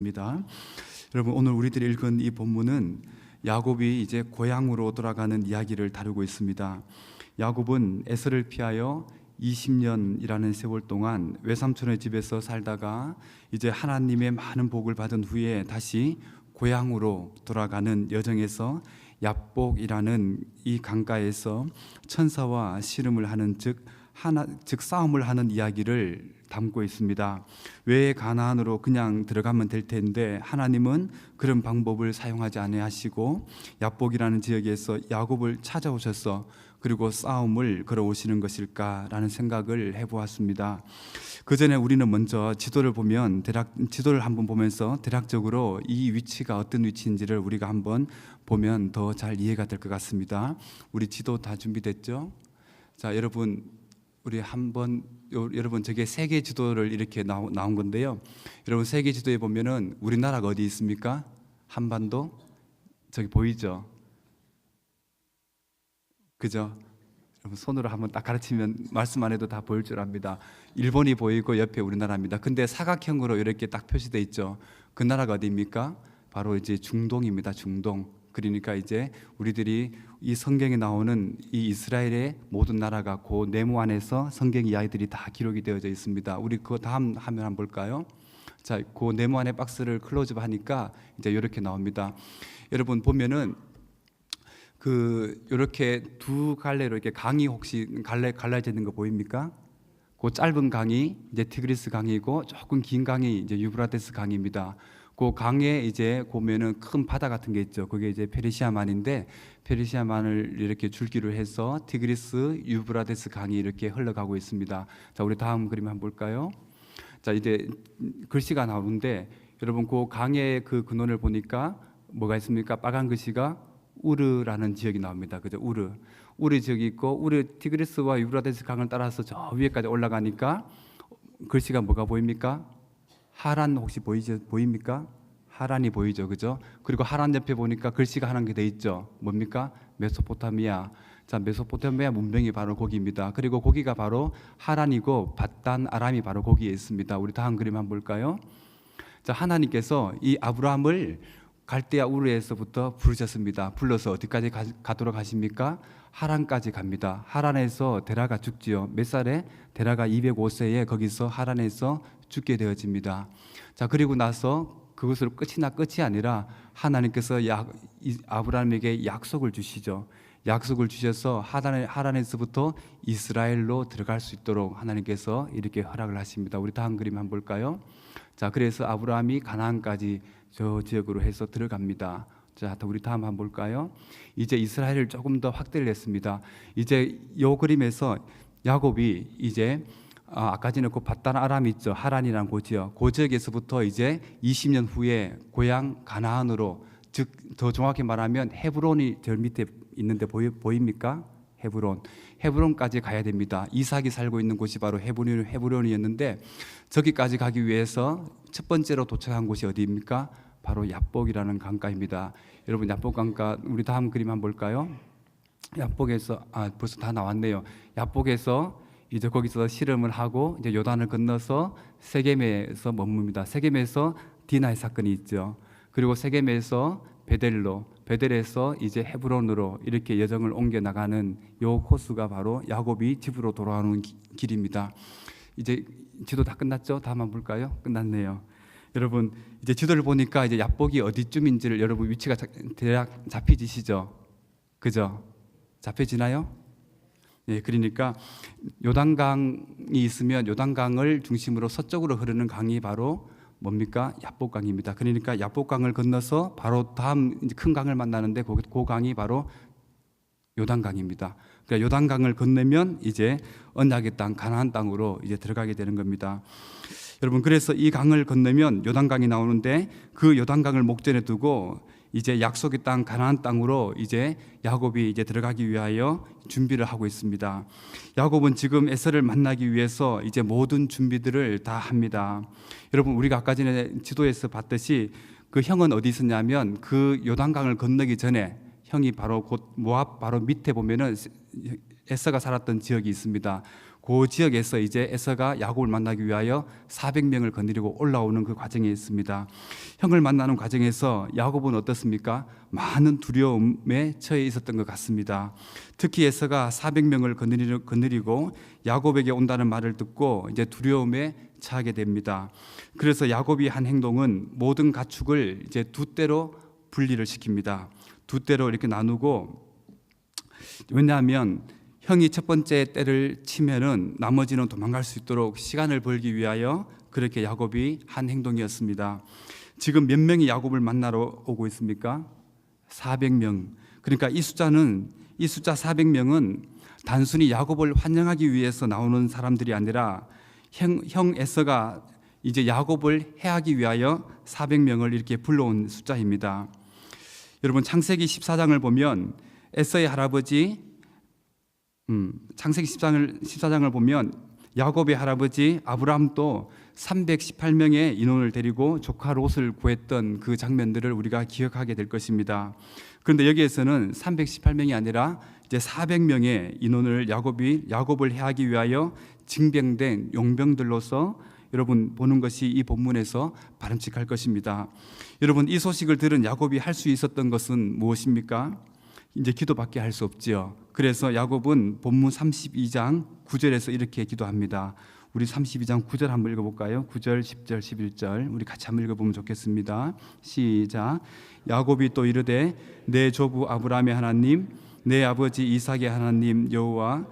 입니다. 여러분, 오늘 우리들이 읽은 이 본문은 야곱이 이제 고향으로 돌아가는 이야기를 다루고 있습니다. 야곱은 에서를 피하여 20년이라는 세월 동안 외삼촌의 집에서 살다가 이제 하나님의 많은 복을 받은 후에 다시 고향으로 돌아가는 여정에서 얍복이라는 이 강가에서 천사와 씨름을 하는 즉 싸움을 하는 이야기를 담고 있습니다. 왜 가나안으로 그냥 들어가면 될 텐데 하나님은 그런 방법을 사용하지 아니하시고 얍복이라는 지역에서 야곱을 찾아오셔서 그리고 싸움을 걸어오시는 것일까라는 생각을 해보았습니다. 그 전에 우리는 먼저 지도를 한번 보면서 대략적으로 이 위치가 어떤 위치인지를 우리가 한번 보면 더 잘 이해가 될 것 같습니다. 우리 지도 다 준비됐죠? 자, 여러분, 우리 여러분, 저게 세계 지도를 이렇게 나온 건데요. 여러분, 세계 지도에 보면은 우리나라가 어디 있습니까? 한반도? 저기 보이죠? 그죠? 여러분, 손으로 한번 딱 가르치면 말씀 안 해도 다 보일 줄 압니다. 일본이 보이고 옆에 우리나라입니다. 근데 사각형으로 이렇게 딱 표시되어 있죠. 그 나라가 어디입니까? 바로 이제 중동입니다. 중동. 그러니까 이제 우리들이 이 성경에 나오는 이 이스라엘의 모든 나라가 그 네모 안에서 성경 이야기들이 다 기록이 되어져 있습니다. 우리 그거 다음 화면 한번 볼까요? 자, 그 네모 안에 박스를 클로즈업 하니까 이제 이렇게 나옵니다. 여러분 보면은 이렇게 두 갈래로 이렇게 강이 혹시 갈라져 있는 거 보입니까? 그 짧은 강이 이제 티그리스 강이고 조금 긴 강이 이제 유브라데스 강입니다. 그 강에 이제 보면은 큰 바다 같은 게 있죠. 그게 이제 페르시아만인데 페르시아만을 이렇게 줄기로 해서 티그리스, 유브라데스 강이 이렇게 흘러가고 있습니다. 자, 우리 다음 그림 한번 볼까요? 자, 이제 글씨가 나오는데 여러분 그 강의 그 근원을 보니까 뭐가 있습니까? 빨간 글씨가 우르라는 지역이 나옵니다. 그죠? 우르 지역이 있고 티그리스와 유브라데스 강을 따라서 저 위에까지 올라가니까 글씨가 뭐가 보입니까? 하란 혹시 보입니까? 하란이 보이죠, 그죠? 그리고 하란 옆에 보니까 글씨가 하나 돼 있죠. 뭡니까? 메소포타미아. 자, 메소포타미아 문명이 바로 거기입니다. 그리고 거기가 바로 하란이고 밧단 아람이 바로 거기에 있습니다. 우리 다음 그림 한번 볼까요? 자, 하나님께서 이 아브라함을 갈대아 우르에서부터 부르셨습니다. 불러서 어디까지 가도록 하십니까? 하란까지 갑니다. 하란에서 데라가 죽지요. 몇 살에? 데라가 205세에 거기서 하란에서 죽게 되어집니다. 자, 그리고 나서 그것으로 끝이 아니라 하나님께서 아브라함에게 약속을 주시죠. 약속을 주셔서 하란에서부터 이스라엘로 들어갈 수 있도록 하나님께서 이렇게 허락을 하십니다. 우리 다음 그림 한번 볼까요? 자, 그래서 아브라함이 가나안까지 저 지역으로 해서 들어갑니다. 자, 우리 다음 한번 볼까요? 이제 이스라엘을 조금 더 확대를 했습니다. 이제 이 그림에서 야곱이 이제 아까 전에 그 밧단 아람 있죠. 하란이라는 고지역. 그 지역에서부터 이제 20년 후에 고향 가나안으로, 즉 더 정확히 말하면 헤브론이 저 밑에 있는데 보입니까? 헤브론까지 가야 됩니다. 이삭이 살고 있는 곳이 바로 헤브론이었는데 저기까지 가기 위해서 첫 번째로 도착한 곳이 어디입니까? 바로 얍복이라는 강가입니다. 여러분, 얍복 강가 우리 다음 그림 한번 볼까요? 얍복에서 벌써 다 나왔네요. 얍복에서 이제 거기서 씨름을 하고 이제 요단을 건너서 세겜에서 머뭅니다. 세겜에서 디나의 사건이 있죠. 그리고 세겜에서 베델에서 이제 헤브론으로 이렇게 여정을 옮겨 나가는 요 코스가 바로 야곱이 집으로 돌아오는 길입니다. 이제 지도 다 끝났죠? 다음 한번 볼까요? 끝났네요. 여러분, 이제 지도를 보니까 이제 얍복이 어디쯤인지를 여러분 위치가 대략 잡히지시죠? 그죠? 잡혀지나요? 예, 그러니까 요단강이 있으면 요단강을 중심으로 서쪽으로 흐르는 강이 바로 뭡니까? 얍복강입니다. 그러니까 얍복강을 건너서 바로 다음 큰 강을 만나는데 그 강이 바로 요단강입니다. 그러니까 요단강을 건너면 이제 언약의 땅 가나안 땅으로 이제 들어가게 되는 겁니다. 여러분, 그래서 이 강을 건너면 요단강이 나오는데 그 요단강을 목전에 두고 이제 약속의 땅 가나안 땅으로 이제 야곱이 이제 들어가기 위하여 준비를 하고 있습니다. 야곱은 지금 에서를 만나기 위해서 이제 모든 준비들을 다 합니다. 여러분, 우리가 아까 전에 지도에서 봤듯이 그 형은 어디 있었냐면 그 요단강을 건너기 전에 형이 바로 곧 모압 바로 밑에 보면은 에서가 살았던 지역이 있습니다. 그 지역에서 이제 에서가 야곱을 만나기 위하여 400명을 거느리고 올라오는 그 과정에 있습니다. 형을 만나는 과정에서 야곱은 어떻습니까? 많은 두려움에 처해 있었던 것 같습니다. 특히 에서가 400명을 거느리고 야곱에게 온다는 말을 듣고 이제 두려움에 처하게 됩니다. 그래서 야곱이 한 행동은 모든 가축을 이제 두 떼로 분리를 시킵니다. 두 떼로 이렇게 나누고, 왜냐하면 형이 첫 번째 떼를 치면은 나머지는 도망갈 수 있도록 시간을 벌기 위하여 그렇게 야곱이 한 행동이었습니다. 지금 몇 명이 야곱을 만나러 오고 있습니까? 400명. 그러니까 이 숫자 400명은 단순히 야곱을 환영하기 위해서 나오는 사람들이 아니라 형 에서가 이제 야곱을 해하기 위하여 400명을 이렇게 불러온 숫자입니다. 여러분, 창세기 14장을 보면 에서의 할아버지, 창세기 14장을 보면 야곱의 할아버지 아브라함도 318명의 인원을 데리고 조카 롯을 구했던 그 장면들을 우리가 기억하게 될 것입니다. 그런데 여기에서는 318명이 아니라 이제 400명의 인원을 야곱을 해하기 위하여 징병된 용병들로서 여러분 보는 것이 이 본문에서 바람직할 것입니다. 여러분, 이 소식을 들은 야곱이 할 수 있었던 것은 무엇입니까? 이제 기도밖에 할 수 없지요. 그래서 야곱은 본문 32장 9절에서 이렇게 기도합니다. 우리 32장 9절 한번 읽어볼까요? 9절, 10절, 11절 우리 같이 한번 읽어보면 좋겠습니다. 시작. 야곱이 또 이르되 내 조부 아브라함의 하나님, 내 아버지 이삭의 하나님 여호와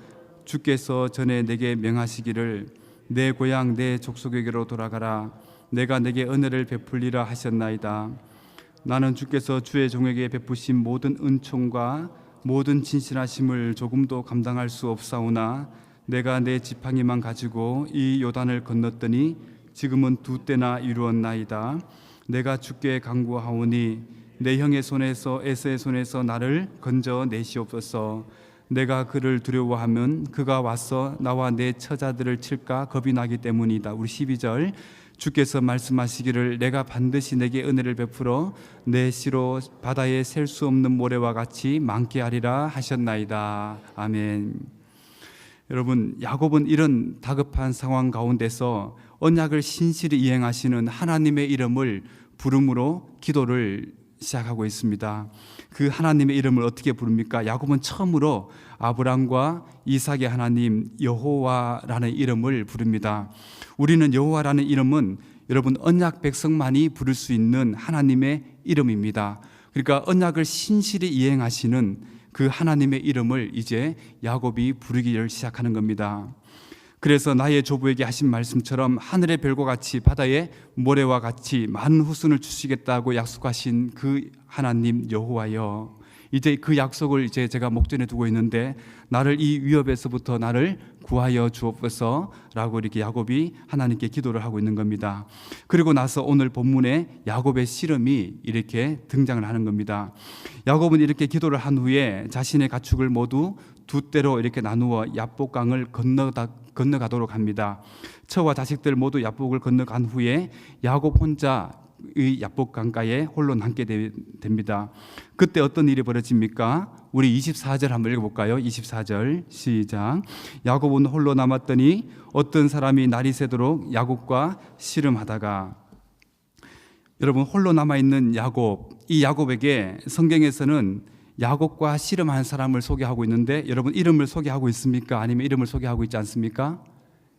주께서 전에 내게 명하시기를 내 고향 내 족속에게로 돌아가라. 내가 내게 은혜를 베풀리라 하셨나이다. 나는 주께서 주의 종에게 베푸신 모든 은총과 모든 진실하심을 조금도 감당할 수 없사오나 내가 내 지팡이만 가지고 이 요단을 건넜더니 지금은 두 때나 이루었나이다. 내가 주께 간구하오니 내 형의 손에서 에서의 손에서 나를 건져 내시옵소서. 내가 그를 두려워하면 그가 와서 나와 내 처자들을 칠까 겁이 나기 때문이다. 우리 12절. 주께서 말씀하시기를 내가 반드시 내게 은혜를 베풀어 내 씨로 바다에 셀 수 없는 모래와 같이 많게 하리라 하셨나이다. 아멘. 여러분, 야곱은 이런 다급한 상황 가운데서 언약을 신실히 이행하시는 하나님의 이름을 부름으로 기도를 시작하고 있습니다. 그 하나님의 이름을 어떻게 부릅니까? 야곱은 처음으로 아브람과 이삭의 하나님 여호와라는 이름을 부릅니다. 우리는 여호와라는 이름은 여러분 언약 백성만이 부를 수 있는 하나님의 이름입니다. 그러니까 언약을 신실히 이행하시는 그 하나님의 이름을 이제 야곱이 부르기를 시작하는 겁니다. 그래서 나의 조부에게 하신 말씀처럼 하늘의 별과 같이 바다의 모래와 같이 많은 후손을 주시겠다고 약속하신 그 하나님 여호와여, 이제 그 약속을 이제 제가 목전에 두고 있는데 나를 이 위협에서부터 나를 구하여 주옵소서라고 이렇게 야곱이 하나님께 기도를 하고 있는 겁니다. 그리고 나서 오늘 본문에 야곱의 씨름이 이렇게 등장을 하는 겁니다. 야곱은 이렇게 기도를 한 후에 자신의 가축을 모두 두 떼로 이렇게 나누어 야복강을 건너가도록 합니다. 처와 자식들 모두 야복을 건너간 후에 야곱 혼자 이 야복강가에 홀로 남게 됩니다. 그때 어떤 일이 벌어집니까? 우리 24절 한번 읽어볼까요? 24절 시작. 야곱은 홀로 남았더니 어떤 사람이 날이 새도록 야곱과 씨름하다가, 여러분 홀로 남아있는 야곱, 이 야곱에게 성경에서는 야곱과 씨름한 사람을 소개하고 있는데 여러분 이름을 소개하고 있습니까? 아니면 이름을 소개하고 있지 않습니까?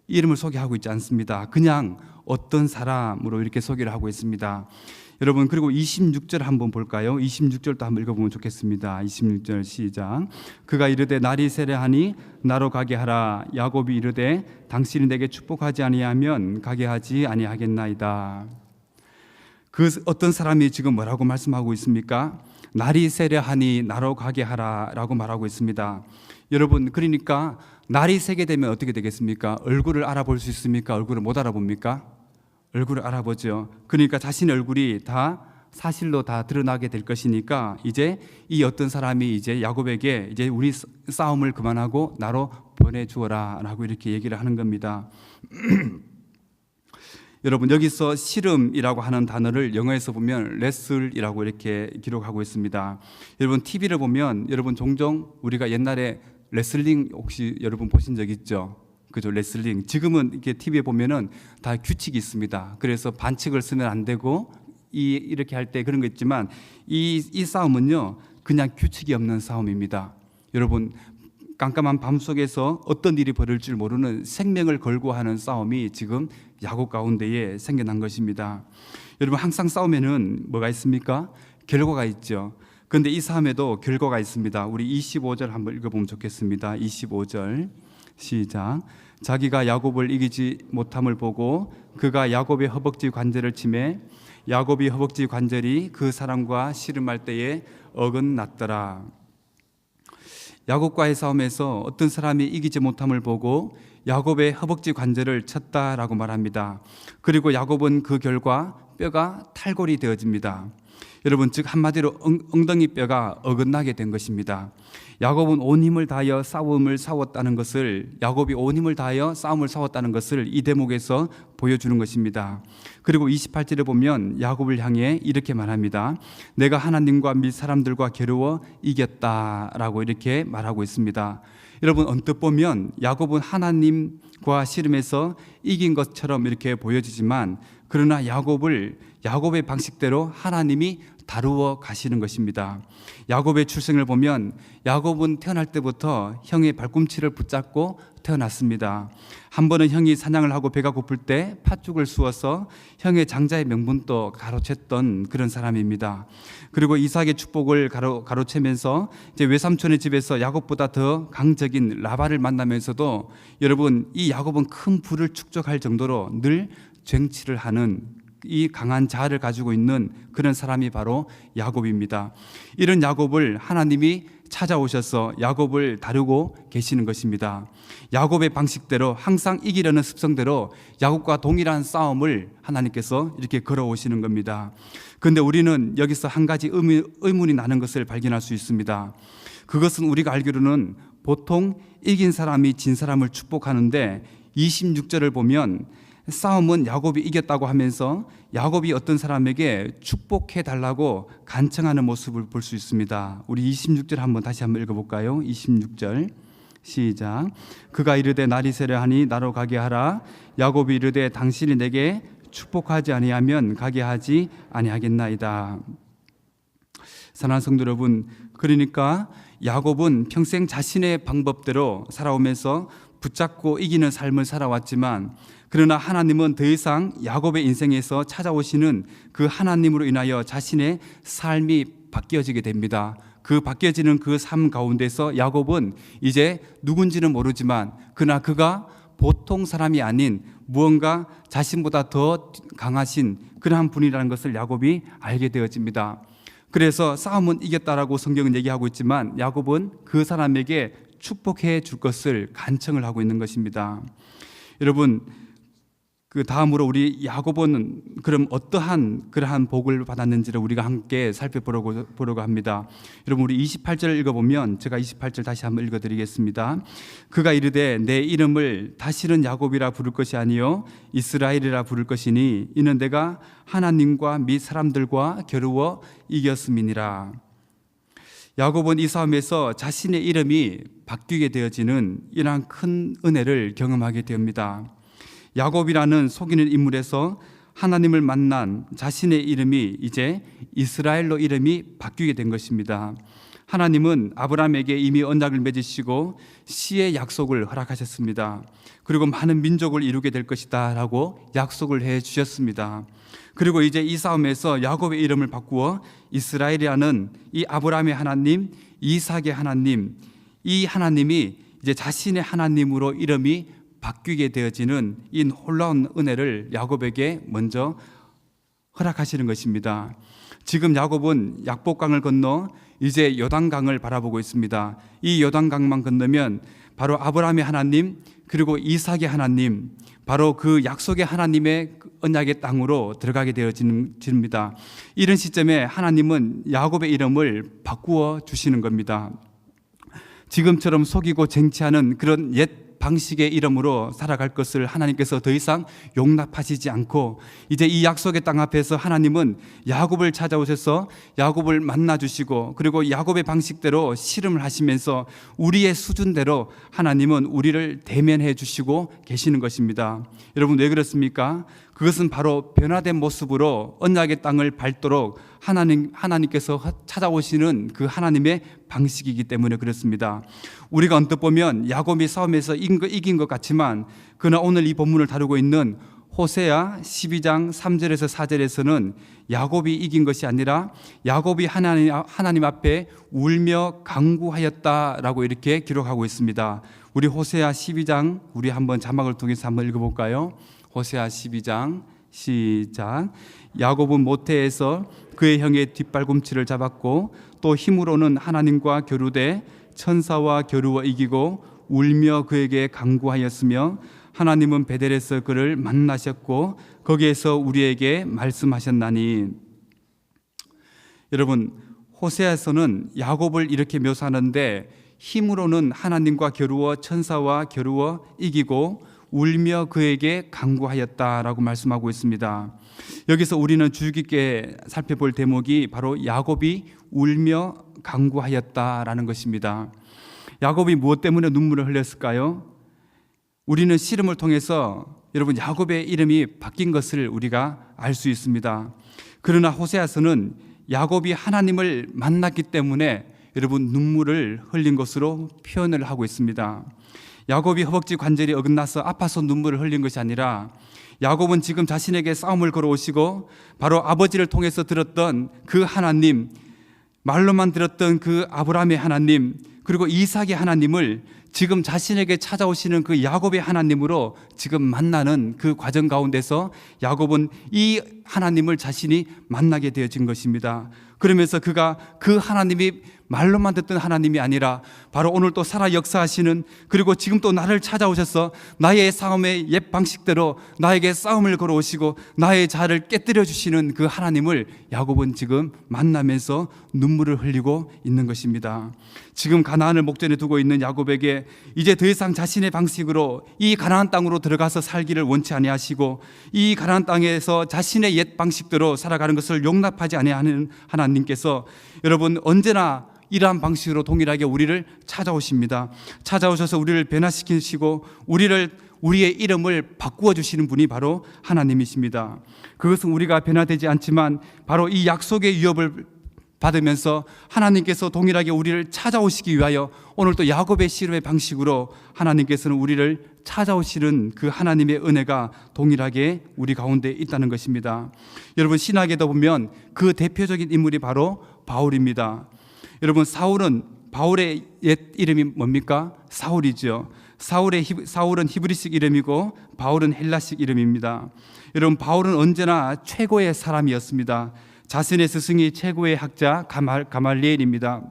이름을 소개하고 있지 않습니다. 그냥 어떤 사람으로 이렇게 소개를 하고 있습니다. 여러분, 그리고 26절 한번 볼까요? 26절도 한번 읽어보면 좋겠습니다. 26절 시작. 그가 이르되 날이 세려하니 나로 가게 하라. 야곱이 이르되 당신이 내게 축복하지 아니하면 가게 하지 아니하겠나이다. 그 어떤 사람이 지금 뭐라고 말씀하고 있습니까? 날이 세려하니 나로 가게 하라 라고 말하고 있습니다. 여러분, 그러니까 날이 새게 되면 어떻게 되겠습니까? 얼굴을 알아볼 수 있습니까? 얼굴을 못 알아봅니까? 얼굴을 알아보죠. 그러니까 자신의 얼굴이 다 사실로 다 드러나게 될 것이니까 이제 이 어떤 사람이 이제 야곱에게 이제 우리 싸움을 그만하고 나로 보내주어라 라고 이렇게 얘기를 하는 겁니다. 여러분, 여기서 씨름이라고 하는 단어를 영어에서 보면 레슬이라고 이렇게 기록하고 있습니다. 여러분, TV를 보면 여러분 종종 우리가 옛날에 레슬링 혹시 여러분 보신 적 있죠? 그죠? 레슬링. 지금은 이렇게 TV에 보면은 다 규칙이 있습니다. 그래서 반칙을 쓰면 안 되고 이렇게 할 때 그런 거 있지만 이 싸움은요 그냥 규칙이 없는 싸움입니다. 여러분, 깜깜한 밤 속에서 어떤 일이 벌어질 줄 모르는 생명을 걸고 하는 싸움이 지금 야곱 가운데에 생겨난 것입니다. 여러분, 항상 싸우면은 뭐가 있습니까? 결과가 있죠. 그런데 이 싸움에도 결과가 있습니다. 우리 25절 한번 읽어보면 좋겠습니다. 25절 시작. 자기가 야곱을 이기지 못함을 보고 그가 야곱의 허벅지 관절을 치매 야곱이 허벅지 관절이 그 사람과 씨름할 때에 어긋났더라. 야곱과의 싸움에서 어떤 사람이 이기지 못함을 보고 야곱의 허벅지 관절을 쳤다라고 말합니다. 그리고 야곱은 그 결과 뼈가 탈골이 되어집니다. 여러분, 즉 한마디로 엉덩이 뼈가 어긋나게 된 것입니다. 야곱은 온 힘을 다하여 싸웠다는 것을 야곱이 온 힘을 다하여 싸움을 싸웠다는 것을 이 대목에서 보여주는 것입니다. 그리고 28절에 보면 야곱을 향해 이렇게 말합니다. 내가 하나님과 및 사람들과 겨루어 이겼다라고 이렇게 말하고 있습니다. 여러분, 언뜻 보면 야곱은 하나님과 씨름해서 이긴 것처럼 이렇게 보여지지만 그러나 야곱의 방식대로 하나님이 다루어 가시는 것입니다. 야곱의 출생을 보면 야곱은 태어날 때부터 형의 발꿈치를 붙잡고 태어났습니다. 한 번은 형이 사냥을 하고 배가 고플 때 팥죽을 쑤어서 형의 장자의 명분도 가로챘던 그런 사람입니다. 그리고 이삭의 축복을 가로채면서 이제 외삼촌의 집에서 야곱보다 더 강적인 라반을 만나면서도 여러분, 이 야곱은 큰 부를 축적할 정도로 늘 쟁취를 하는 이 강한 자아를 가지고 있는 그런 사람이 바로 야곱입니다. 이런 야곱을 하나님이 찾아오셔서 야곱을 다루고 계시는 것입니다. 야곱의 방식대로 항상 이기려는 습성대로 야곱과 동일한 싸움을 하나님께서 이렇게 걸어오시는 겁니다. 그런데 우리는 여기서 한 가지 의문이 나는 것을 발견할 수 있습니다. 그것은 우리가 알기로는 보통 이긴 사람이 진 사람을 축복하는데 26절을 보면 싸움은 야곱이 이겼다고 하면서 야곱이 어떤 사람에게 축복해 달라고 간청하는 모습을 볼 수 있습니다. 우리 26절 다시 한번 읽어볼까요? 26절 시작. 그가 이르되 날이 세려하니 나로 가게 하라. 야곱이 이르되 당신이 내게 축복하지 아니하면 가게 하지 아니하겠나이다. 사랑하는 성도 여러분, 그러니까 야곱은 평생 자신의 방법대로 살아오면서 붙잡고 이기는 삶을 살아왔지만 그러나 하나님은 더 이상 야곱의 인생에서 찾아오시는 그 하나님으로 인하여 자신의 삶이 바뀌어지게 됩니다. 그 바뀌어지는 그 삶 가운데서 야곱은 이제 누군지는 모르지만 그러나 그가 보통 사람이 아닌 무언가 자신보다 더 강하신 그러한 분이라는 것을 야곱이 알게 되어집니다. 그래서 싸움은 이겼다라고 성경은 얘기하고 있지만 야곱은 그 사람에게 축복해 줄 것을 간청을 하고 있는 것입니다. 여러분, 그 다음으로 우리 야곱은 그럼 어떠한 그러한 복을 받았는지를 우리가 함께 살펴보려고 합니다. 여러분, 우리 28절 읽어보면 제가 28절 다시 한번 읽어드리겠습니다. 그가 이르되 내 이름을 다시는 야곱이라 부를 것이 아니요 이스라엘이라 부를 것이니 이는 내가 하나님과 및 사람들과 겨루어 이겼음이니라. 야곱은 이 싸움에서 자신의 이름이 바뀌게 되어지는 이러한 큰 은혜를 경험하게 됩니다. 야곱이라는 속이는 인물에서 하나님을 만난 자신의 이름이 이제 이스라엘로 이름이 바뀌게 된 것입니다. 하나님은 아브라함에게 이미 언약을 맺으시고 씨의 약속을 허락하셨습니다. 그리고 많은 민족을 이루게 될 것이다 라고 약속을 해 주셨습니다. 그리고 이제 이 싸움에서 야곱의 이름을 바꾸어 이스라엘이라는 이 아브라함의 하나님, 이삭의 하나님, 이 하나님이 이제 자신의 하나님으로 이름이 바뀌게 되어지는 이 놀라운 은혜를 야곱에게 먼저 허락하시는 것입니다. 지금 야곱은 약복강을 건너 이제 요단강을 바라보고 있습니다. 이 요단강만 건너면 바로 아브라함의 하나님 그리고 이삭의 하나님, 바로 그 약속의 하나님의 언약의 땅으로 들어가게 되어집니다. 이런 시점에 하나님은 야곱의 이름을 바꾸어 주시는 겁니다. 지금처럼 속이고 쟁취하는 그런 옛 방식의 이름으로 살아갈 것을 하나님께서 더 이상 용납하시지 않고 이제 이 약속의 땅 앞에서 하나님은 야곱을 찾아오셔서 야곱을 만나주시고 그리고 야곱의 방식대로 씨름을 하시면서 우리의 수준대로 하나님은 우리를 대면해 주시고 계시는 것입니다. 여러분 왜 그렇습니까? 그것은 바로 변화된 모습으로 언약의 땅을 밟도록 하나님께서 찾아오시는 그 하나님의 방식이기 때문에 그렇습니다. 우리가 언뜻 보면 야곱이 싸움에서 이긴 것 같지만 그러나 오늘 이 본문을 다루고 있는 호세아 12장 3절에서 4절에서는 야곱이 이긴 것이 아니라 야곱이 하나님 앞에 울며 간구하였다라고 이렇게 기록하고 있습니다. 우리 호세아 12장 우리 한번 자막을 통해서 한번 읽어볼까요? 호세아 12장 시작. 야곱은 모태에서 그의 형의 뒷발꿈치를 잡았고 또 힘으로는 하나님과 겨루되 천사와 겨루어 이기고 울며 그에게 간구하였으며 하나님은 베델에서 그를 만나셨고 거기에서 우리에게 말씀하셨나니. 여러분 호세아에서는 야곱을 이렇게 묘사하는데 힘으로는 하나님과 겨루어 천사와 겨루어 이기고 울며 그에게 간구하였다라고 말씀하고 있습니다. 여기서 우리는 주의 깊게 살펴볼 대목이 바로 야곱이 울며 간구하였다라는 것입니다. 야곱이 무엇 때문에 눈물을 흘렸을까요? 우리는 씨름을 통해서 여러분 야곱의 이름이 바뀐 것을 우리가 알 수 있습니다. 그러나 호세아서는 야곱이 하나님을 만났기 때문에 여러분 눈물을 흘린 것으로 표현을 하고 있습니다. 야곱이 허벅지 관절이 어긋나서 아파서 눈물을 흘린 것이 아니라 야곱은 지금 자신에게 싸움을 걸어오시고 바로 아버지를 통해서 들었던 그 하나님, 말로만 들었던 그 아브라함의 하나님, 그리고 이삭의 하나님을 지금 자신에게 찾아오시는 그 야곱의 하나님으로 지금 만나는 그 과정 가운데서 야곱은 이 하나님을 자신이 만나게 되어진 것입니다. 그러면서 그가 그 하나님이 말로만 듣던 하나님이 아니라 바로 오늘 또 살아 역사하시는 그리고 지금 또 나를 찾아오셔서 나의 싸움의 옛 방식대로 나에게 싸움을 걸어오시고 나의 자아를 깨뜨려 주시는 그 하나님을 야곱은 지금 만나면서 눈물을 흘리고 있는 것입니다. 지금 가나안을 목전에 두고 있는 야곱에게 이제 더 이상 자신의 방식으로 이 가나안 땅으로 들어가서 살기를 원치 아니하시고 이 가나안 땅에서 자신의 옛 방식대로 살아가는 것을 용납하지 아니하는 하나님께서 여러분 언제나 이러한 방식으로 동일하게 우리를 찾아오십니다. 찾아오셔서 우리를 변화시키시고 우리의 이름을 바꾸어 주시는 분이 바로 하나님이십니다. 그것은 우리가 변화되지 않지만 바로 이 약속의 유업을 받으면서 하나님께서 동일하게 우리를 찾아오시기 위하여 오늘 또 야곱의 씨름의 방식으로 하나님께서는 우리를 찾아오시는 그 하나님의 은혜가 동일하게 우리 가운데 있다는 것입니다. 여러분 신학에도 보면 그 대표적인 인물이 바로 바울입니다. 여러분 바울의 옛 이름이 뭡니까? 사울이죠. 사울은 히브리식 이름이고 바울은 헬라식 이름입니다. 여러분 바울은 언제나 최고의 사람이었습니다. 자신의 스승이 최고의 학자 가말리엘입니다.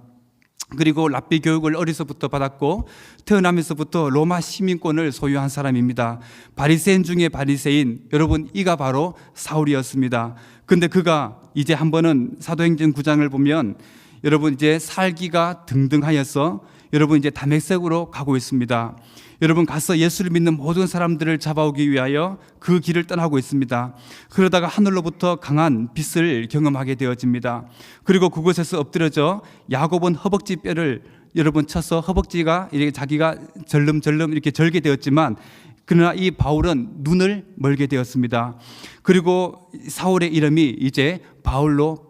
그리고 랍비 교육을 어려서부터 받았고 태어나면서부터 로마 시민권을 소유한 사람입니다. 바리새인 중에 바리새인, 여러분 이가 바로 사울이었습니다. 근데 그가 이제 한 번은 사도행전 9장을 보면 여러분 이제 살기가 등등하여서 여러분 이제 다메섹으로 가고 있습니다. 여러분 가서 예수를 믿는 모든 사람들을 잡아오기 위하여 그 길을 떠나고 있습니다. 그러다가 하늘로부터 강한 빛을 경험하게 되어집니다. 그리고 그곳에서 엎드려져 야곱은 허벅지 뼈를 여러분 쳐서 허벅지가 이렇게 자기가 절름절름 이렇게 절게 되었지만 그러나 이 바울은 눈을 멀게 되었습니다. 그리고 사울의 이름이 이제 바울로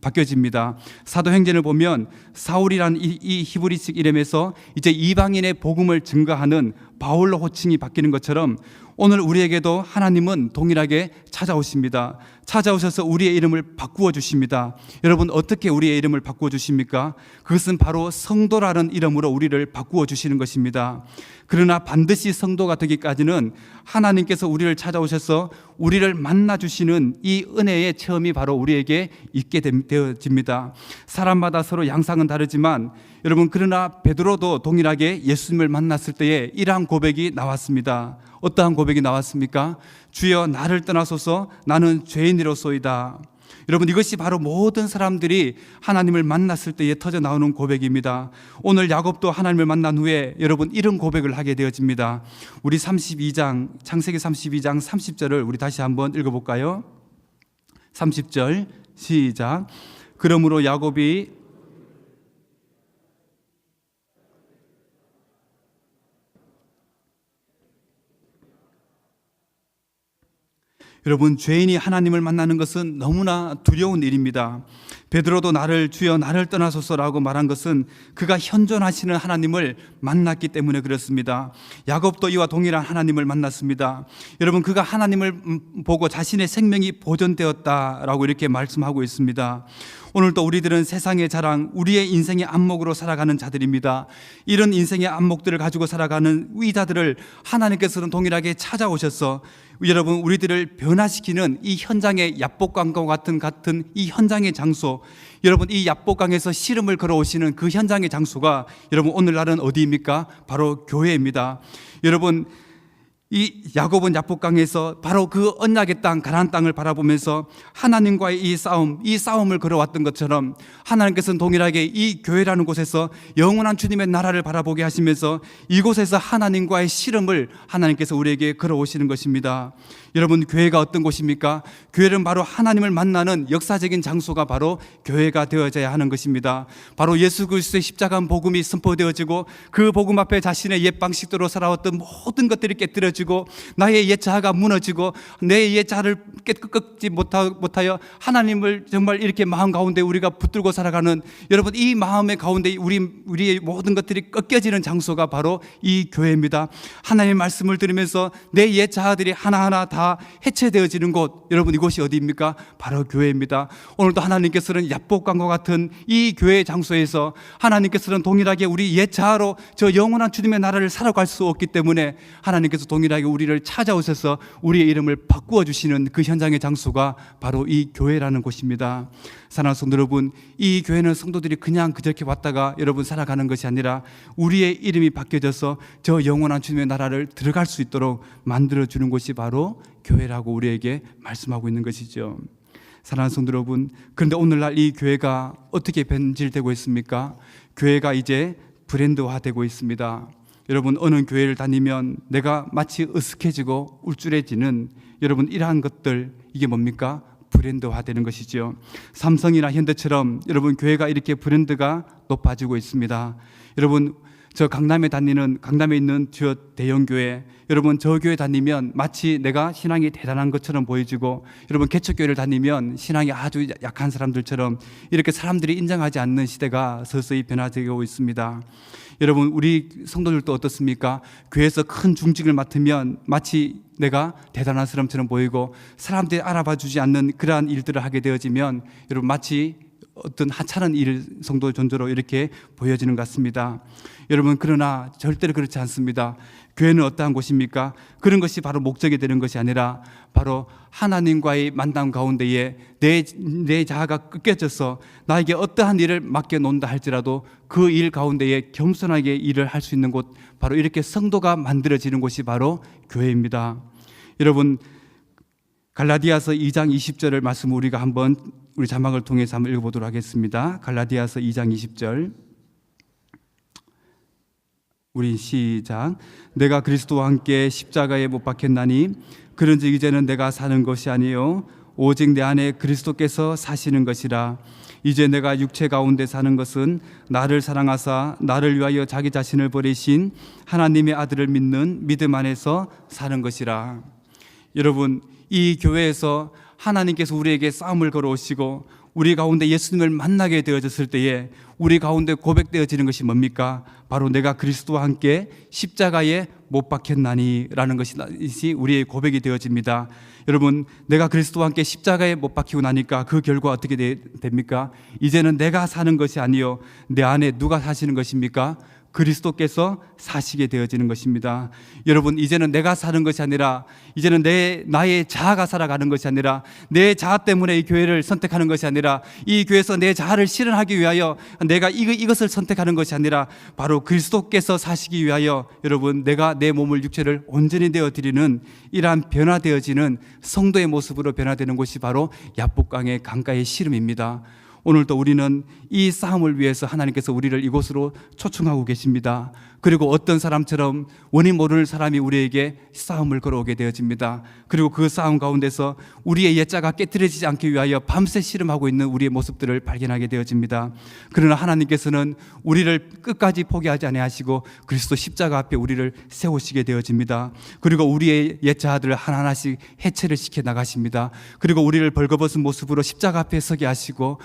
바뀌어집니다. 사도행전을 보면 사울이라는 이 히브리식 이름에서 이제 이방인의 복음을 증거하는 바울로 호칭이 바뀌는 것처럼 오늘 우리에게도 하나님은 동일하게 찾아오십니다. 찾아오셔서 우리의 이름을 바꾸어 주십니다. 여러분 어떻게 우리의 이름을 바꾸어 주십니까? 그것은 바로 성도라는 이름으로 우리를 바꾸어 주시는 것입니다. 그러나 반드시 성도가 되기까지는 하나님께서 우리를 찾아오셔서 우리를 만나 주시는 이 은혜의 체험이 바로 우리에게 있게 되어집니다. 사람마다 서로 양상은 다르지만 여러분 그러나 베드로도 동일하게 예수님을 만났을 때에 이러한 고백이 나왔습니다. 어떠한 고백이 나왔습니까? 주여 나를 떠나소서 나는 죄인이로소이다. 여러분, 이것이 바로 모든 사람들이 하나님을 만났을 때에 터져 나오는 고백입니다. 오늘 야곱도 하나님을 만난 후에 여러분 이런 고백을 하게 되어집니다. 우리 창세기 32장 30절을 우리 다시 한번 읽어볼까요? 30절 시작. 그러므로 야곱이 여러분, 죄인이 하나님을 만나는 것은 너무나 두려운 일입니다. 베드로도 주여 나를 떠나소서라고 말한 것은 그가 현존하시는 하나님을 만났기 때문에 그렇습니다. 야곱도 이와 동일한 하나님을 만났습니다. 여러분, 그가 하나님을 보고 자신의 생명이 보존되었다라고 이렇게 말씀하고 있습니다. 오늘도 우리들은 세상의 자랑, 우리의 인생의 안목으로 살아가는 자들입니다. 이런 인생의 안목들을 가지고 살아가는 이 자들을 하나님께서는 동일하게 찾아오셔서 여러분, 우리들을 변화시키는 이 현장의 야복강과 같은 이 현장의 장소, 여러분, 이 야복강에서 씨름을 걸어오시는 그 현장의 장소가 여러분 오늘날은 어디입니까? 바로 교회입니다. 여러분, 이 야곱은 야복강에서 바로 그 언약의 땅, 가나안 땅을 바라보면서 하나님과의 이 싸움을 걸어왔던 것처럼 하나님께서는 동일하게 이 교회라는 곳에서 영원한 주님의 나라를 바라보게 하시면서 이곳에서 하나님과의 씨름을 하나님께서 우리에게 걸어오시는 것입니다. 여러분, 교회가 어떤 곳입니까? 교회는 바로 하나님을 만나는 역사적인 장소가 바로 교회가 되어져야 하는 것입니다. 바로 예수 그리스도의 십자가 복음이 선포되어지고 그 복음 앞에 자신의 옛 방식대로 살아왔던 모든 것들이 깨뜨려지고 나의 옛 자아가 무너지고 내 옛 자아를 꺾지 못하여 하나님을 정말 이렇게 마음 가운데 우리가 붙들고 살아가는, 여러분, 이 마음의 가운데 우리의 모든 것들이 꺾여지는 장소가 바로 이 교회입니다. 하나님의 말씀을 들으면서 내 옛 자아들이 하나하나 다 해체되어지는 곳, 여러분, 이곳이 어디입니까? 바로 교회입니다. 오늘도 하나님께서는 야복강과 같은 이 교회의 장소에서 하나님께서는 동일하게 우리 옛 자아로 저 영원한 주님의 나라를 살아갈 수 없기 때문에 하나님께서 동일하게 우리를 찾아오셔서 우리의 이름을 바꾸어 주시는 그 현장의 장소가 바로 이 교회라는 곳입니다. 사랑하는 성도 여러분, 이 교회는 성도들이 그냥 그저께 왔다가 여러분 살아가는 것이 아니라 우리의 이름이 바뀌어져서 저 영원한 주님의 나라를 들어갈 수 있도록 만들어주는 곳이 바로 교회라고 우리에게 말씀하고 있는 것이죠. 사랑하는 성도 여러분, 그런데 오늘날 이 교회가 어떻게 변질되고 있습니까? 교회가 이제 브랜드화되고 있습니다. 여러분, 어느 교회를 다니면 내가 마치 으슥해지고 울줄해지는 여러분 이러한 것들, 이게 뭡니까? 브랜드화되는 것이죠. 삼성이나 현대처럼 여러분 교회가 이렇게 브랜드가 높아지고 있습니다. 여러분, 저 강남에 있는 저 대형 교회, 여러분 저 교회 다니면 마치 내가 신앙이 대단한 것처럼 보여지고, 여러분 개척교회를 다니면 신앙이 아주 약한 사람들처럼 이렇게 사람들이 인정하지 않는 시대가 서서히 변화되고 있습니다. 여러분, 우리 성도들도 어떻습니까? 교회에서 큰 중직을 맡으면 마치 내가 대단한 사람처럼 보이고 사람들이 알아봐 주지 않는 그러한 일들을 하게 되어지면 여러분 마치 어떤 하찮은 성도의 존재로 이렇게 보여지는 것 같습니다. 여러분, 그러나 절대로 그렇지 않습니다. 교회는 어떠한 곳입니까? 그런 것이 바로 목적이 되는 것이 아니라 바로 하나님과의 만남 가운데에 내 자아가 꺾여져서 나에게 어떠한 일을 맡겨놓는다 할지라도 그 일 가운데에 겸손하게 일을 할 수 있는 곳, 바로 이렇게 성도가 만들어지는 곳이 바로 교회입니다. 여러분, 갈라디아서 2장 20절을 말씀 우리가 한번 우리 자막을 통해서 한번 읽어보도록 하겠습니다. 갈라디아서 2장 20절 우리 시작. 내가 그리스도와 함께 십자가에 못 박혔나니 그런즉 이제는 내가 사는 것이 아니요 오직 내 안에 그리스도께서 사시는 것이라. 이제 내가 육체 가운데 사는 것은 나를 사랑하사 나를 위하여 자기 자신을 버리신 하나님의 아들을 믿는 믿음 안에서 사는 것이라. 여러분, 이 교회에서 하나님께서 우리에게 싸움을 걸어오시고 우리 가운데 예수님을 만나게 되어졌을 때에 우리 가운데 고백되어지는 것이 뭡니까? 바로 내가 그리스도와 함께 십자가에 못 박혔나니 라는 것이 우리의 고백이 되어집니다. 여러분, 내가 그리스도와 함께 십자가에 못 박히고 나니까 그 결과 어떻게 됩니까? 이제는 내가 사는 것이 아니요 내 안에 누가 사시는 것입니까? 그리스도께서 사시게 되어지는 것입니다. 여러분, 이제는 내가 사는 것이 아니라, 이제는 나의 자아가 살아가는 것이 아니라, 내 자아 때문에 이 교회를 선택하는 것이 아니라, 이 교회에서 내 자아를 실현하기 위하여 내가 이것을 선택하는 것이 아니라, 바로 그리스도께서 사시기 위하여 여러분, 내가 내 몸을, 육체를 온전히 되어 드리는 이러한 변화되어지는 성도의 모습으로 변화되는 곳이 바로 야복강의 강가의 씨름입니다. 오늘도 우리는 이 싸움을 위해서 하나님께서 우리를 이곳으로 초청하고 계십니다. 그리고 어떤 사람처럼 원인 모르는 사람이 우리에게 싸움을 걸어오게 되어집니다. 그리고 그 싸움 가운데서 우리의 옛자가 깨뜨려지지 않기 위하여 밤새 씨름하고 있는 우리의 모습들을 발견하게 되어집니다. 그러나 하나님께서는 우리를 끝까지 포기하지 아니하시고 그리스도 십자가 앞에 우리를 세우시게 되어집니다. 그리고 우리의 옛자들을 하나하나씩 해체를 시켜 나가십니다. 그리고 우리를 벌거벗은 모습으로 십자가 앞에 서게 하시고,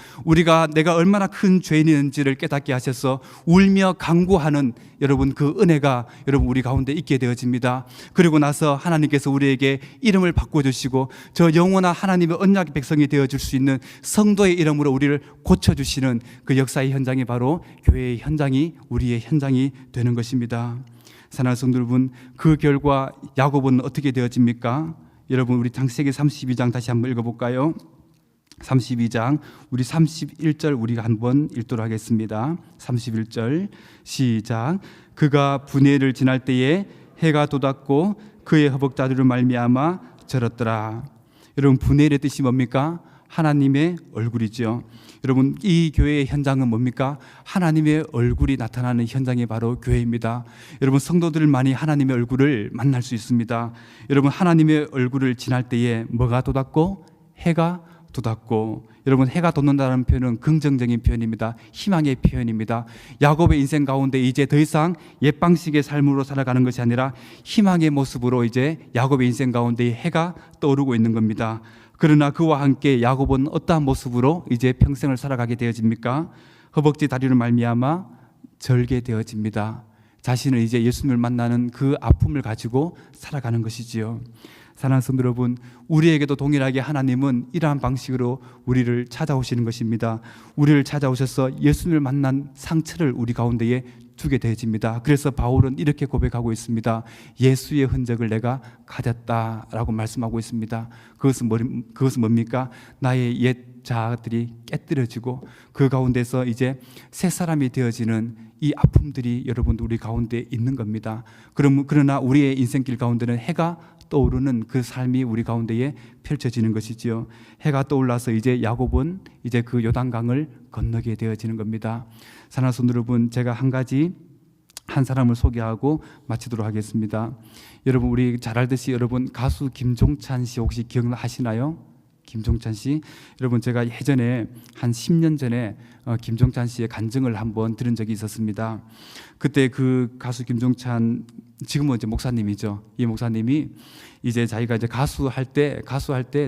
내가 얼마나 큰 죄인인지를 깨닫게 하셔서 울며 간구하는 여러분, 그 은혜가 여러분 우리 가운데 있게 되어집니다. 그리고 나서 하나님께서 우리에게 이름을 바꿔주시고 저 영원한 하나님의 언약의 백성이 되어줄 수 있는 성도의 이름으로 우리를 고쳐주시는 그 역사의 현장이 바로 교회의 현장이, 우리의 현장이 되는 것입니다. 사랑하는 성도 여러분, 그 결과 야곱은 어떻게 되어집니까? 여러분, 우리 창세기 32장 다시 한번 읽어볼까요? 32장 우리 31절 우리가 한번 읽도록 하겠습니다. 31절 시작. 그가 분해를 지날 때에 해가 돋았고 그의 허벅다리로 말미암아 절었더라. 여러분, 분해의 뜻이 뭡니까? 하나님의 얼굴이죠. 여러분, 이 교회의 현장은 뭡니까? 하나님의 얼굴이 나타나는 현장이 바로 교회입니다. 여러분, 성도들만이 하나님의 얼굴을 만날 수 있습니다. 여러분, 하나님의 얼굴을 지날 때에 뭐가 돋았고? 해가 돋았고. 여러분, 해가 돋는다는 표현은 긍정적인 표현입니다. 희망의 표현입니다. 야곱의 인생 가운데 이제 더 이상 옛 방식의 삶으로 살아가는 것이 아니라 희망의 모습으로 이제 야곱의 인생 가운데 해가 떠오르고 있는 겁니다. 그러나 그와 함께 야곱은 어떠한 모습으로 이제 평생을 살아가게 되어집니까? 허벅지 다리로 말미암아 절게 되어집니다. 자신은 이제 예수님을 만나는 그 아픔을 가지고 살아가는 것이지요. 사랑하는 성도 여러분, 우리에게도 동일하게 하나님은 이러한 방식으로 우리를 찾아오시는 것입니다. 우리를 찾아오셔서 예수님을 만난 상처를 우리 가운데에 두게 되어집니다. 그래서 바울은 이렇게 고백하고 있습니다. 예수의 흔적을 내가 가졌다라고 말씀하고 있습니다. 그것은 뭡니까? 나의 옛 자아들이 깨뜨려지고 그 가운데서 이제 새 사람이 되어지는 이 아픔들이 여러분들 우리 가운데 있는 겁니다. 그러나 우리의 인생길 가운데는 해가 떠오르는 그 삶이 우리 가운데에 펼쳐지는 것이지요. 해가 떠올라서 이제 야곱은 이제 그 요단강을 건너게 되어지는 겁니다. 사랑하는 성도 여러분, 제가 한 사람을 소개하고 마치도록 하겠습니다. 여러분, 우리 잘 알듯이 여러분 가수 김종찬 씨 혹시 기억하시나요? 김종찬 씨, 여러분 제가 예전에 한 10년 전에 김종찬 씨의 간증을 한번 들은 적이 있었습니다. 그때 그 가수 김종찬, 지금은 이제 목사님이죠. 이 목사님이 이제 자기가 이제 가수할 때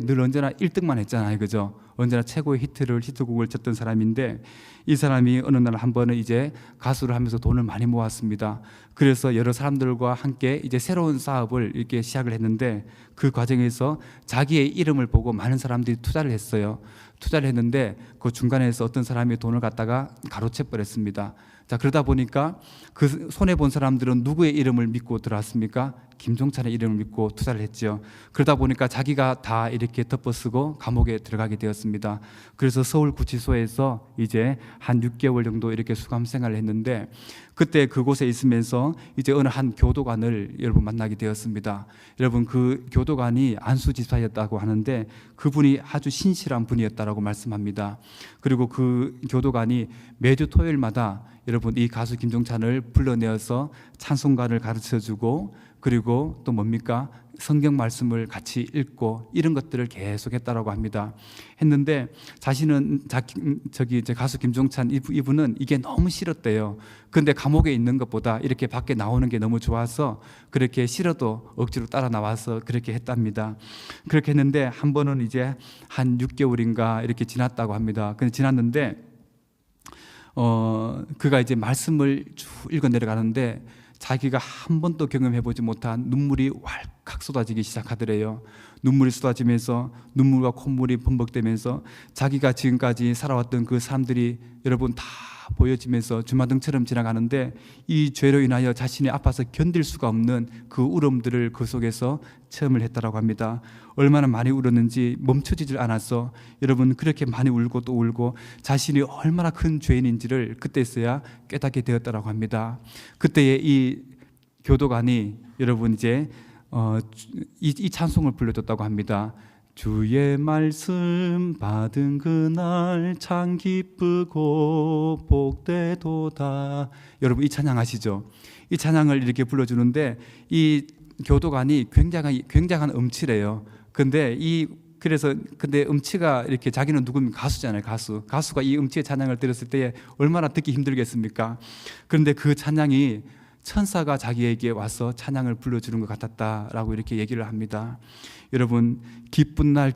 늘 언제나 1등만 했잖아요, 그죠? 언제나 최고의 히트곡을 쳤던 사람인데, 이 사람이 어느 날 한 번은 이제 가수를 하면서 돈을 많이 모았습니다. 그래서 여러 사람들과 함께 이제 새로운 사업을 이렇게 시작을 했는데, 그 과정에서 자기의 이름을 보고 많은 사람들이 투자를 했어요. 투자를 했는데 그 중간에서 어떤 사람이 돈을 갖다가 가로채 버렸습니다. 자, 그러다 보니까 그 손해 본 사람들은 누구의 이름을 믿고 들어왔습니까? 김종찬의 이름을 믿고 투자를 했죠. 그러다 보니까 자기가 다 이렇게 덮어쓰고 감옥에 들어가게 되었습니다. 그래서 서울구치소에서 이제 한 6개월 정도 이렇게 수감 생활을 했는데, 그때 그곳에 있으면서 이제 어느 한 교도관을 여러분 만나게 되었습니다. 여러분, 그 교도관이 안수지사였다고 하는데 그분이 아주 신실한 분이었다라고 말씀합니다. 그리고 그 교도관이 매주 토요일마다 여러분 이 가수 김종찬을 불러내어서 찬송가를 가르쳐주고, 그리고 또 뭡니까? 성경 말씀을 같이 읽고 이런 것들을 계속 했다라고 합니다. 했는데 자신은 이제 가수 김종찬 이분은 이게 너무 싫었대요. 근데 감옥에 있는 것보다 이렇게 밖에 나오는 게 너무 좋아서 그렇게 싫어도 억지로 따라 나와서 그렇게 했답니다. 그렇게 했는데 한 번은 이제 한 6개월인가 이렇게 지났다고 합니다. 근데 지났는데 그가 이제 말씀을 쭉 읽어 내려가는데 자기가 한 번도 경험해보지 못한 눈물이 칵칵 쏟아지기 시작하더래요. 눈물이 쏟아지면서 눈물과 콧물이 범벅되면서 자기가 지금까지 살아왔던 그 삶들이 여러분 다 보여지면서 주마등처럼 지나가는데 이 죄로 인하여 자신이 아파서 견딜 수가 없는 그 울음들을 그 속에서 체험을 했다라고 합니다. 얼마나 많이 울었는지 멈춰지질 않았어. 여러분 그렇게 많이 울고 또 울고 자신이 얼마나 큰 죄인인지를 그때서야 깨닫게 되었다라고 합니다. 그때의 이 교도관이 여러분 이제 이 찬송을 불러줬다고 합니다. 주의 말씀 받은 그날 참 기쁘고 복되도다. 여러분 이 찬양 아시죠? 이 찬양을 이렇게 불러주는데 이 교도관이 굉장한 음치래요. 근데 음치가 이렇게 자기는 누구면 가수잖아요. 가수가 이 음치의 찬양을 들었을 때 얼마나 듣기 힘들겠습니까? 그런데 그 찬양이 천사가 자기에게 와서 찬양을 불러주는 것 같았다라고 이렇게 얘기를 합니다. 여러분 기쁜 날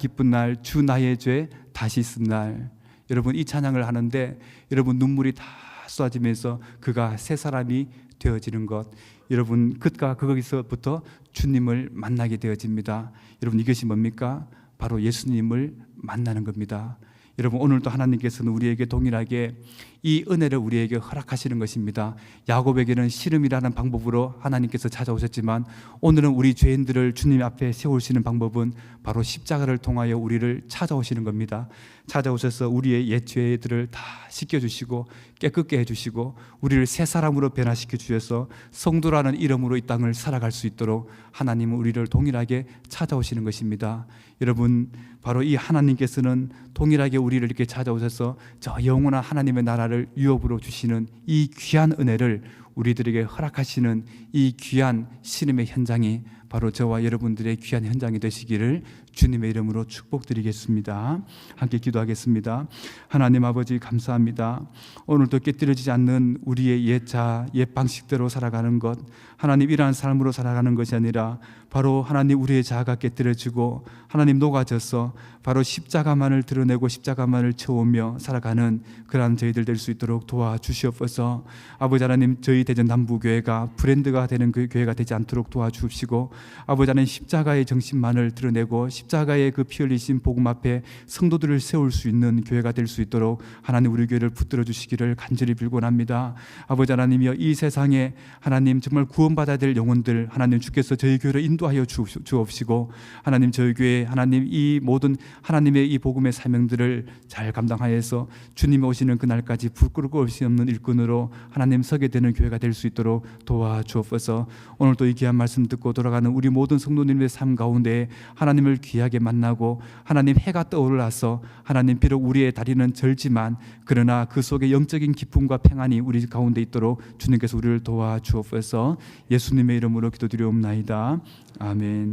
주 나의 죄 다시 쓴 날. 여러분 이 찬양을 하는데 여러분 눈물이 다 쏟아지면서 그가 새 사람이 되어지는 것. 여러분 거기서부터 주님을 만나게 되어집니다. 여러분 이것이 뭡니까? 바로 예수님을 만나는 겁니다. 여러분 오늘도 하나님께서는 우리에게 동일하게 이 은혜를 우리에게 허락하시는 것입니다. 야곱에게는 씨름이라는 방법으로 하나님께서 찾아오셨지만 오늘은 우리 죄인들을 주님 앞에 세우시는 방법은 바로 십자가를 통하여 우리를 찾아오시는 겁니다. 찾아오셔서 우리의 옛 죄들을 다 씻겨주시고 깨끗게 해주시고 우리를 새 사람으로 변화시켜 주셔서 성도라는 이름으로 이 땅을 살아갈 수 있도록 하나님은 우리를 동일하게 찾아오시는 것입니다. 여러분 바로 이 하나님께서는 동일하게 우리를 이렇게 찾아오셔서 저 영원한 하나님의 나라를 유업으로 주시는 이 귀한 은혜를 우리들에게 허락하시는 이 귀한 신임의 현장이 바로 저와 여러분들의 귀한 현장이 되시기를 주님의 이름으로 축복드리겠습니다. 함께 기도하겠습니다. 하나님 아버지 감사합니다. 오늘도 깨뜨려지지 않는 우리의 옛 방식대로 살아가는 것, 하나님 이러한 삶으로 살아가는 것이 아니라 바로 하나님 우리의 자아가 깨뜨려지고 하나님 녹아져서 바로 십자가만을 드러내고 십자가만을 채우며 살아가는 그러한 저희들 될 수 있도록 도와주시옵소서. 아버지 하나님 저희 대전 남부교회가 브랜드가 되는 그 교회가 되지 않도록 도와주시고 아버지 하나님 십자가의 정신만을 드러내고 십자가의 그 피 흘리신 복음 앞에 성도들을 세울 수 있는 교회가 될 수 있도록 하나님 우리 교회를 붙들어 주시기를 간절히 빌곤합니다. 아버지 하나님이여 이 세상에 하나님 정말 구원받아야 될 영혼들 하나님 주께서 저희 교회를 인도하여 주옵시고 하나님 저희 교회 하나님 이 모든 하나님의 이 복음의 사명들을 잘 감당하여서 주님이 오시는 그날까지 부끄러울 것이 없는 일꾼으로 하나님 서게 되는 교회가 될 수 있도록 도와주옵소서. 오늘도 이 귀한 말씀 듣고 돌아가는 우리 모든 성도님의 삶 가운데 하나님을 귀하게 만나고 하나님 해가 떠올라서 하나님 비록 우리의 다리는 절지만 그러나 그 속에 영적인 기쁨과 평안이 우리 가운데 있도록 주님께서 우리를 도와주옵소서. 예수님의 이름으로 기도드리옵나이다. 아멘.